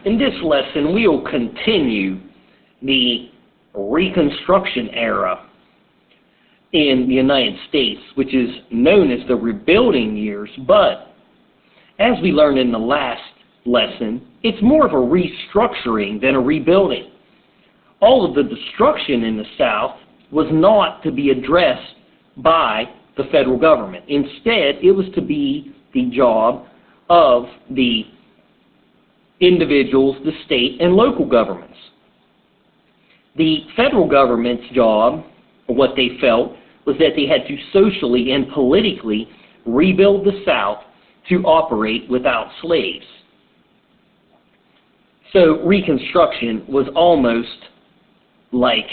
In this lesson, we will continue the Reconstruction era in the United States, which is known as the rebuilding years, but as we learned in the last lesson, it's more of a restructuring than a rebuilding. All of the destruction in the South was not to be addressed by the federal government. Instead, it was to be the job of the individuals, the state, and local governments. The federal government's job, or what they felt, was that they had to socially and politically rebuild the South to operate without slaves. So Reconstruction was almost like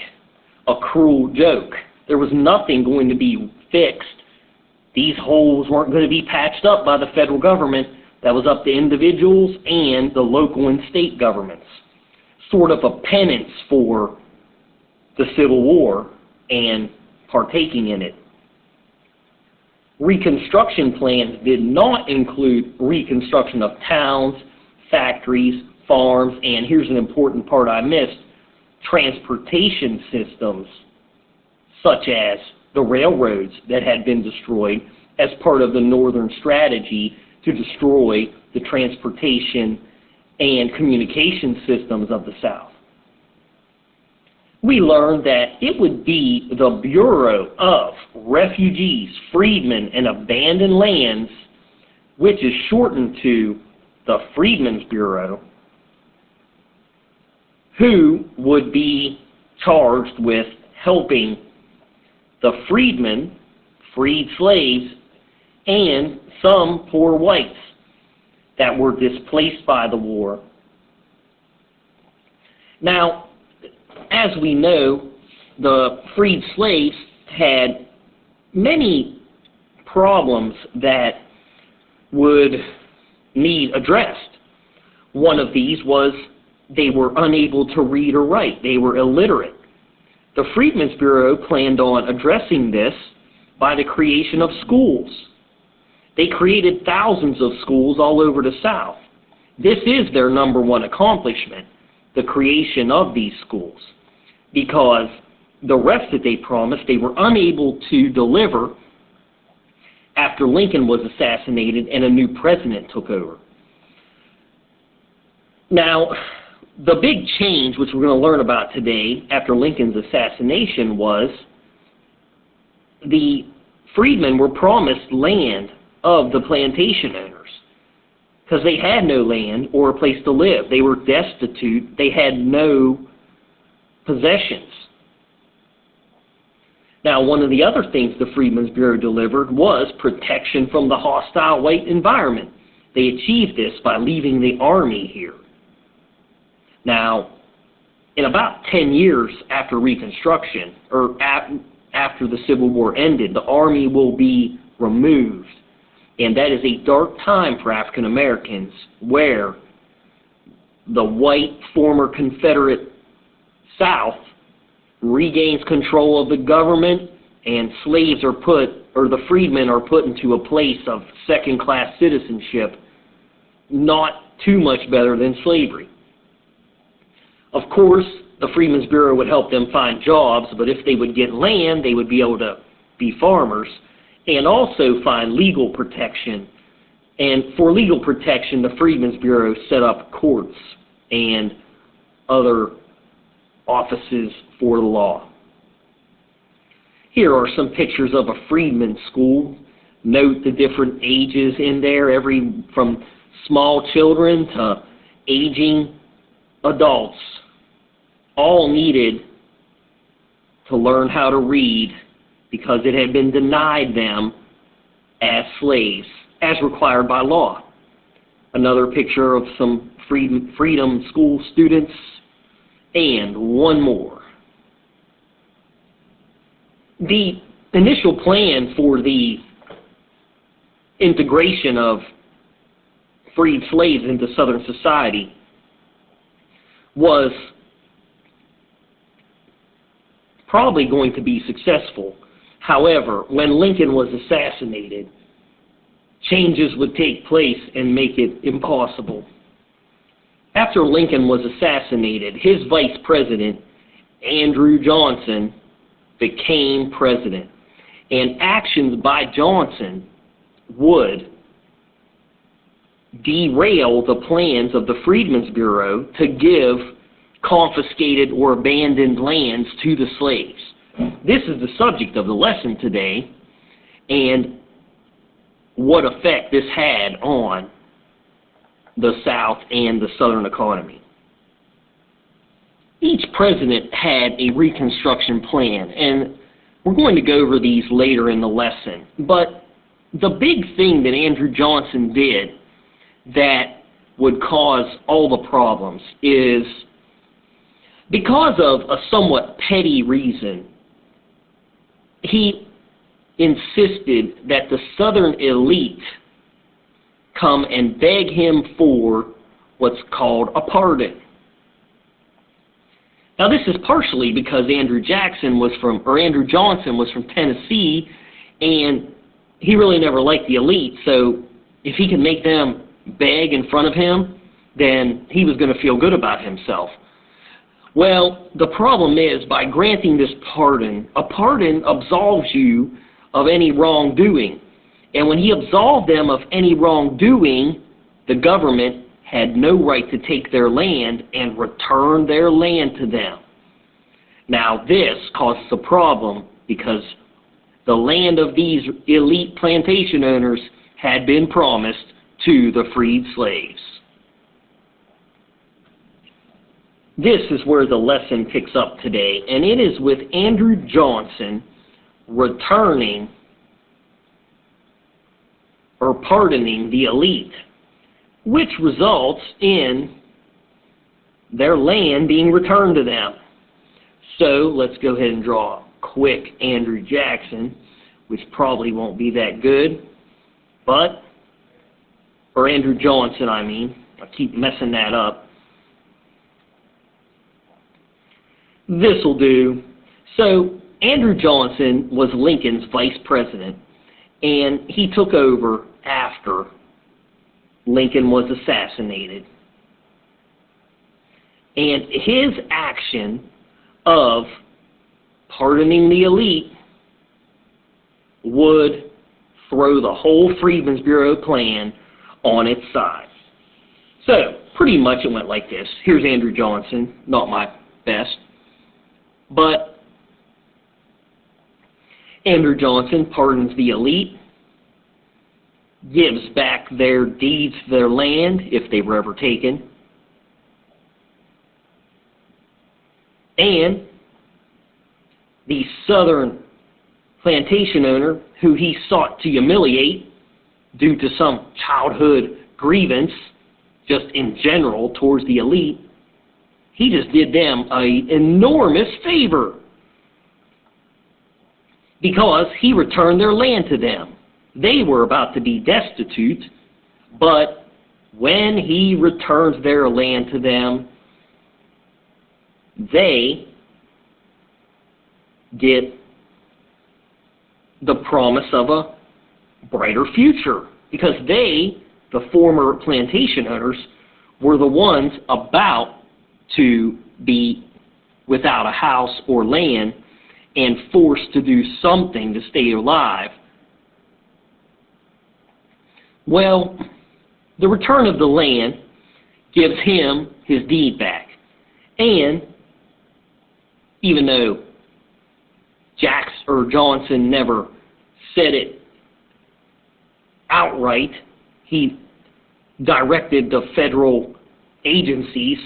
a cruel joke. There was nothing going to be fixed. These holes weren't going to be patched up by the federal government. That was up to individuals and the local and state governments. Sort of a penance for the Civil War and partaking in it. Reconstruction plans did not include reconstruction of towns, factories, farms, and here's an important part I missed, transportation systems such as the railroads that had been destroyed as part of the Northern strategy to destroy the transportation and communication systems of the South. We learned that it would be the Bureau of Refugees, Freedmen, and Abandoned Lands, which is shortened to the Freedmen's Bureau, who would be charged with helping the freedmen, freed slaves, and some poor whites that were displaced by the war. Now, as we know, the freed slaves had many problems that would need addressed. One of these was they were unable to read or write. They were illiterate. The Freedmen's Bureau planned on addressing this by the creation of schools. They created thousands of schools all over the South. This is their number one accomplishment, the creation of these schools, because the rest that they promised they were unable to deliver after Lincoln was assassinated and a new president took over. Now, the big change, which we're going to learn about today after Lincoln's assassination, was the freedmen were promised land of the plantation owners because they had no land or a place to live. They were destitute. They had no possessions. Now, one of the other things the Freedmen's Bureau delivered was protection from the hostile white environment. They achieved this by leaving the Army here. Now, in about 10 years after Reconstruction, or after the Civil War ended, the Army will be removed. And that is a dark time for African Americans, where the white former Confederate South regains control of the government, and slaves are put, or the freedmen are put into a place of second-class citizenship, not too much better than slavery. Of course, the Freedmen's Bureau would help them find jobs, but if they would get land, they would be able to be farmers and also find legal protection. And for legal protection, the Freedmen's Bureau set up courts and other offices for the law. Here are some pictures of a freedmen's school. Note the different ages in there, from small children to aging adults, all needed to learn how to read because it had been denied them as slaves, as required by law. Another picture of some freedom school students, and one more. The initial plan for the integration of freed slaves into Southern society was probably going to be successful. However, when Lincoln was assassinated, changes would take place and make it impossible. After after Lincoln was assassinated, his vice president, Andrew Johnson, became president. And actions by Johnson would derail the plans of the Freedmen's Bureau to give confiscated or abandoned lands to the slaves. This is the subject of the lesson today, and what effect this had on the South and the Southern economy. Each president had a Reconstruction plan, and we're going to go over these later in the lesson. But the big thing that Andrew Johnson did that would cause all the problems is, because of a somewhat petty reason, he insisted that the Southern elite come and beg him for what's called a pardon. Now, this is partially because Andrew Johnson was from Tennessee, and he really never liked the elite, so if he could make them beg in front of him, then he was going to feel good about himself. Well, the problem is, by granting this pardon, a pardon absolves you of any wrongdoing. And when he absolved them of any wrongdoing, the government had no right to take their land and return their land to them. Now, this causes a problem because the land of these elite plantation owners had been promised to the freed slaves. This is where the lesson picks up today, and it is with Andrew Johnson returning or pardoning the elite, which results in their land being returned to them. So let's go ahead and draw a quick Andrew Jackson, which probably won't be that good, or Andrew Johnson, I mean. I keep messing that up. This will do. So Andrew Johnson was Lincoln's vice president, and he took over after Lincoln was assassinated. And his action of pardoning the elite would throw the whole Freedmen's Bureau plan on its side. So, pretty much it went like this. Here's Andrew Johnson, not my best, but Andrew Johnson pardons the elite, gives back their deeds to their land, if they were ever taken, and the Southern plantation owner, who he sought to humiliate due to some childhood grievance, just in general, towards the elite, he just did them an enormous favor because he returned their land to them. They were about to be destitute, but when he returns their land to them, they get the promise of a brighter future, because they, the former plantation owners, were the ones about to be without a house or land and forced to do something to stay alive. Well, the return of the land gives him his deed back. And even though Johnson never said it outright, he directed the federal agencies,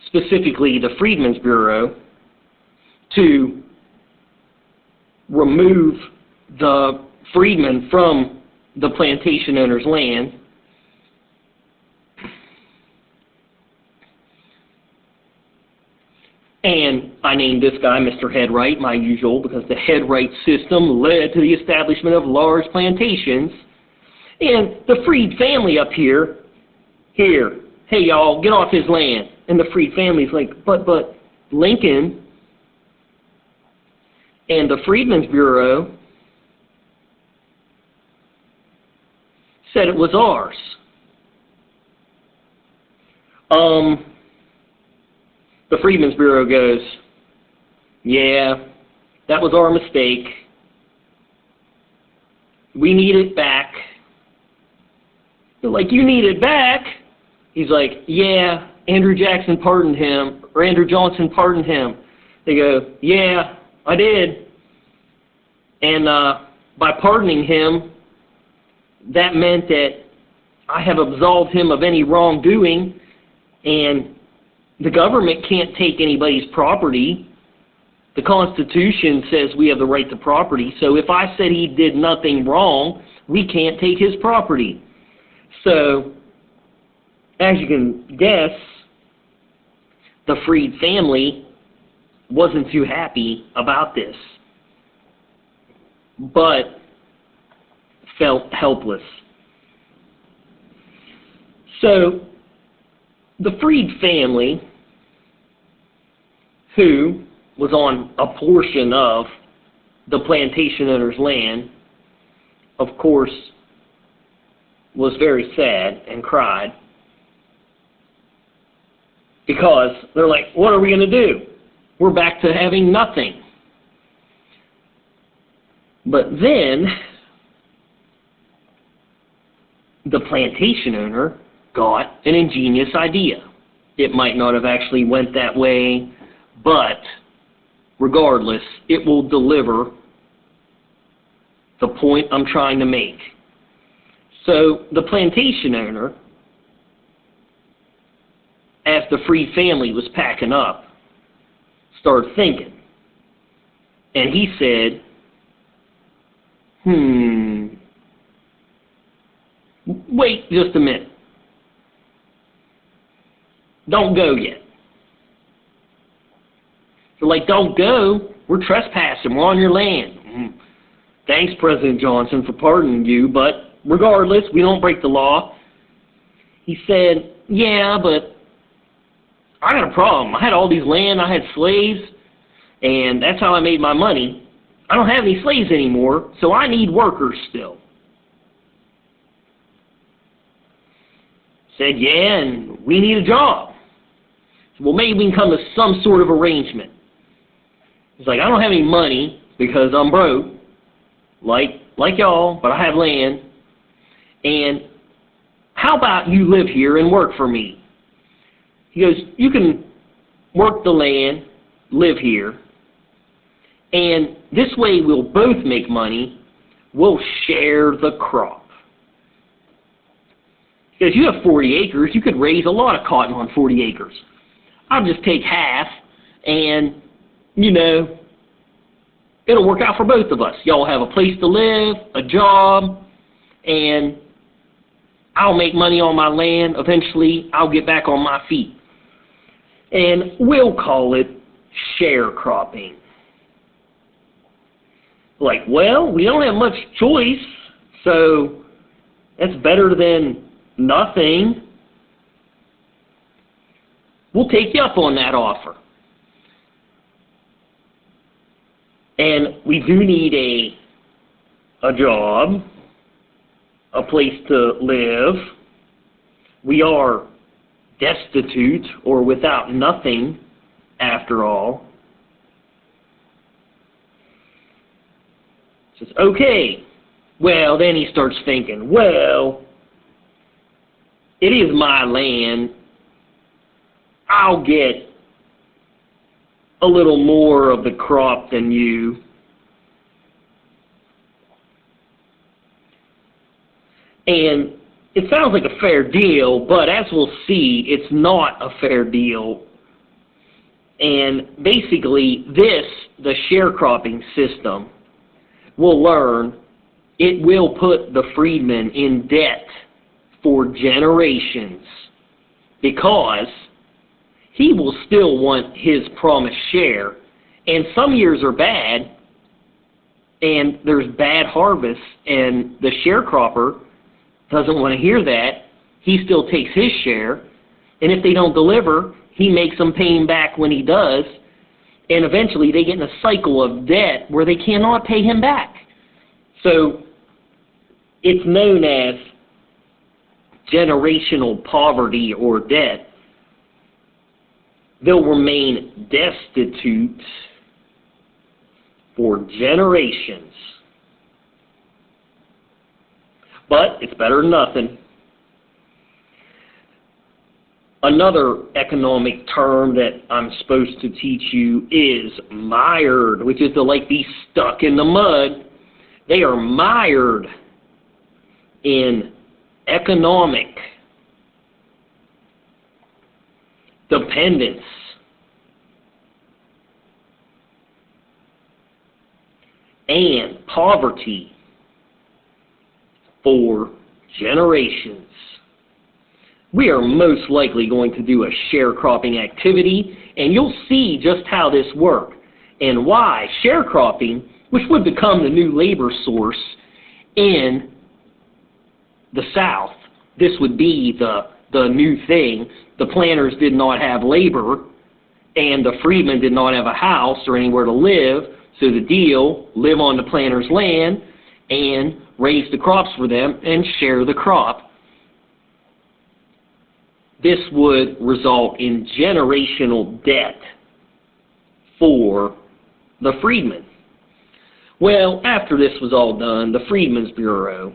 specifically the Freedmen's Bureau, to remove the freedmen from the plantation owner's land. And I named this guy Mr. Headright, my usual, because the Headright system led to the establishment of large plantations. And the freed family up here, hey y'all, get off his land. And the freed family's like, but Lincoln and the Freedmen's Bureau said it was ours. The Freedmen's Bureau goes, yeah, that was our mistake. We need it back. They're like, you need it back? He's like, yeah, Andrew Jackson pardoned him, or Andrew Johnson pardoned him. They go, yeah, I did. And by pardoning him, that meant that I have absolved him of any wrongdoing, and the government can't take anybody's property. The Constitution says we have the right to property, so if I said he did nothing wrong, we can't take his property. So, as you can guess, the freed family wasn't too happy about this, but felt helpless. So, the freed family, who was on a portion of the plantation owner's land, of course, was very sad and cried, because they're like, what are we going to do? We're back to having nothing. But then, the plantation owner got an ingenious idea. It might not have actually went that way, but regardless, it will deliver the point I'm trying to make. So the plantation owner, as the freed family was packing up, started thinking. And he said, wait just a minute. Don't go yet. They're like, don't go. We're trespassing. We're on your land. Thanks, President Johnson, for pardoning you, but regardless, we don't break the law. He said, yeah, but I got a problem. I had all these land, I had slaves, and that's how I made my money. I don't have any slaves anymore, so I need workers still. Said, yeah, and we need a job. So, well, maybe we can come to some sort of arrangement. He's like, I don't have any money because I'm broke, like y'all, but I have land. And how about you live here and work for me? He goes, you can work the land, live here, and this way we'll both make money. We'll share the crop. Because you have 40 acres, you could raise a lot of cotton on 40 acres. I'll just take half, and, you know, it'll work out for both of us. Y'all have a place to live, a job, and I'll make money on my land. Eventually, I'll get back on my feet. And we'll call it sharecropping. Like, well, we don't have much choice, so that's better than nothing. We'll take you up on that offer. And we do need a job, a place to live. We are destitute or without nothing, after all. Says, okay. Well, then he starts thinking, well, it is my land. I'll get a little more of the crop than you. And it sounds like a fair deal, but as we'll see, it's not a fair deal. And basically, the sharecropping system, we'll learn, it will put the freedmen in debt for generations, because he will still want his promised share. And some years are bad, and there's bad harvests, and the sharecropper doesn't want to hear that. He still takes his share, and if they don't deliver, he makes them pay him back when he does, and eventually they get in a cycle of debt where they cannot pay him back. So it's known as generational poverty or debt, they'll remain destitute for generations. But it's better than nothing. Another economic term that I'm supposed to teach you is mired, which is to like be stuck in the mud. They are mired in economic dependence and poverty for generations. We are most likely going to do a sharecropping activity, and you'll see just how this works and why sharecropping, which would become the new labor source in the South, this would be the new thing. The planters did not have labor, and the freedmen did not have a house or anywhere to live, so the deal, live on the planter's land and raise the crops for them and share the crop. This would result in generational debt for the freedmen. Well, after this was all done, the Freedmen's Bureau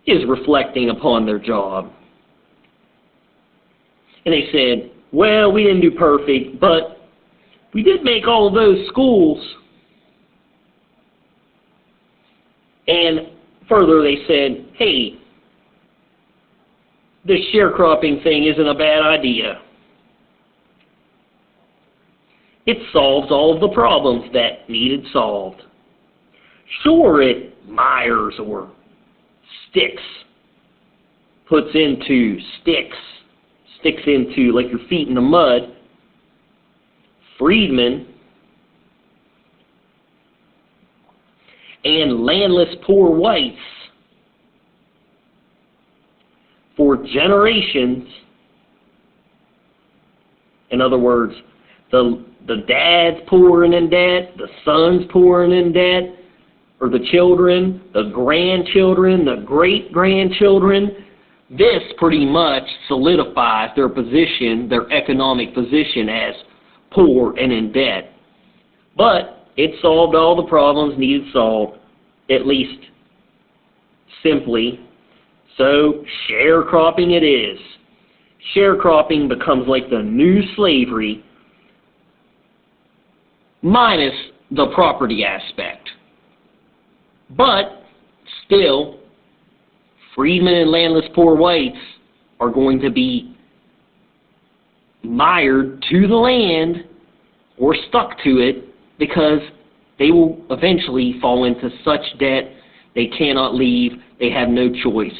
is reflecting upon their job. And they said, well, we didn't do perfect, but we did make all of those schools. And further, they said, hey, this sharecropping thing isn't a bad idea. It solves all of the problems that needed solved. Sure, it mires or sticks into like your feet in the mud. Freedmen and landless poor whites for generations. In other words, the dad's pouring in debt, the son's pouring in debt, or the children, the grandchildren, the great-grandchildren. This pretty much solidifies their position, their economic position as poor and in debt. But it solved all the problems needed solved, at least simply. So sharecropping it is. Sharecropping becomes like the new slavery, minus the property aspect. But still, freedmen and landless poor whites are going to be mired to the land or stuck to it because they will eventually fall into such debt they cannot leave. They have no choice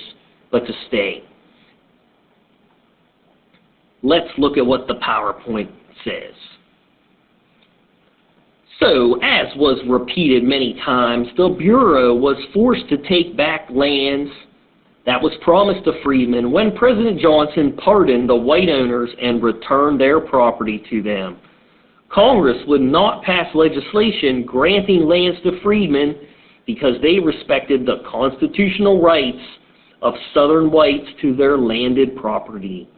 but to stay. Let's look at what the PowerPoint says. So, as was repeated many times, the Bureau was forced to take back lands that was promised to freedmen when President Johnson pardoned the white owners and returned their property to them. Congress would not pass legislation granting lands to freedmen because they respected the constitutional rights of Southern whites to their landed property.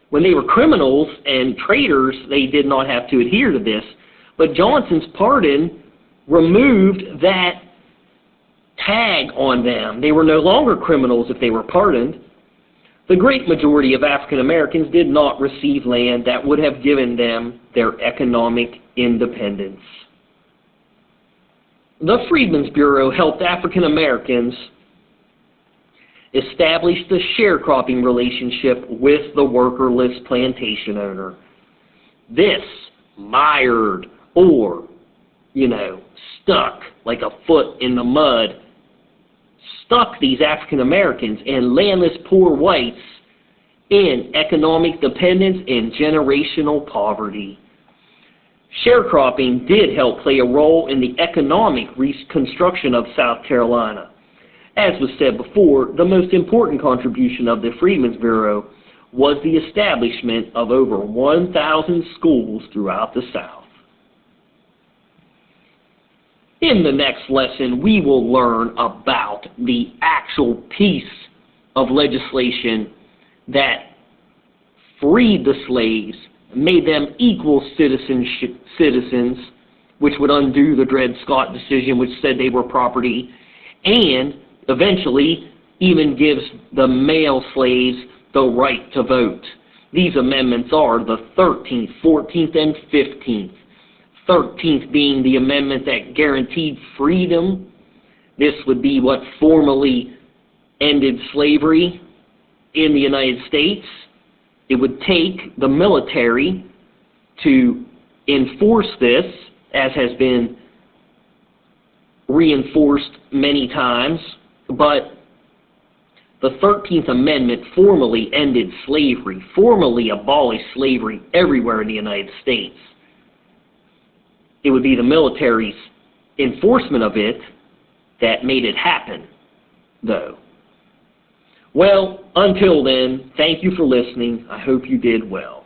When they were criminals and traitors, they did not have to adhere to this, but Johnson's pardon removed that tag on them. They were no longer criminals if they were pardoned. The great majority of African Americans did not receive land that would have given them their economic independence. The Freedmen's Bureau helped African Americans establish the sharecropping relationship with the workerless plantation owner. This mired or, stuck like a foot in the mud, stuck these African Americans and landless poor whites in economic dependence and generational poverty. Sharecropping did help play a role in the economic reconstruction of South Carolina. As was said before, the most important contribution of the Freedmen's Bureau was the establishment of over 1,000 schools throughout the South. In the next lesson, we will learn about the actual piece of legislation that freed the slaves, made them equal citizens, which would undo the Dred Scott decision, which said they were property, and eventually even gives the male slaves the right to vote. These amendments are the 13th, 14th, and 15th. 13th being the amendment that guaranteed freedom. This would be what formally ended slavery in the United States. It would take the military to enforce this, as has been reinforced many times, but the 13th Amendment formally ended slavery, formally abolished slavery everywhere in the United States. It would be the military's enforcement of it that made it happen, though. Well, until then, thank you for listening. I hope you did well.